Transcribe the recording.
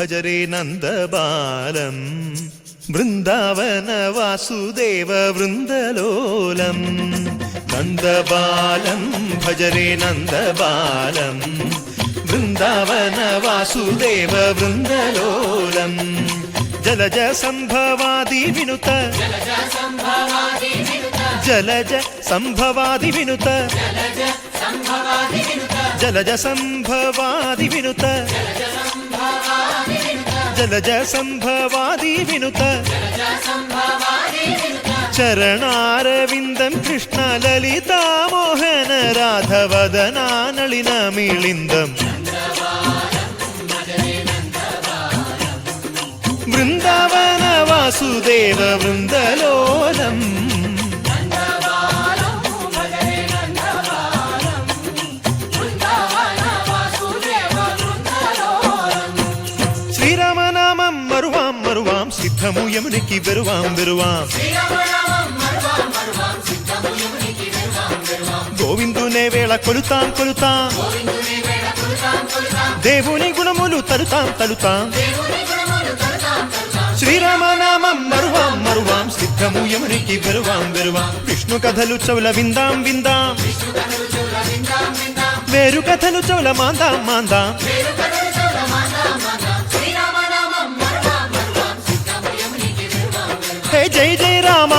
భజరే నందబాలం బృందావన వాసుదేవ వృందలోలం నందబాలం భజరే నందబాలం బృందావన వాసుదేవ వృందలోలం జలజ సంభవాది వినుత జలజ సంభవాది వినుత జలజ సంభవాది వినుత జలజ సంభవాది వినుత చరణారవిందం కృష్ణ లలితా మోహన రాధవదనా నళిన మిళిందం బృందావన వాసుదేవ వృందలోలం శ్రీరామనామం మరువాం మరువాం సిద్ధము యమునికి వెరువాం వెరువాం గోవిందునే వేళ కొలుతాం కొలుతాం దేవుని గుణములు తలుతాం తలుతాం శ్రీరామనామం మరువాం మరువాం సిద్ధము యమునికి వెరువాం వెరువాం విష్ణు కథలు చౌల విందాం విందాం వేరు కథలు చౌల మాందాం మాందాం హే జై జై రామ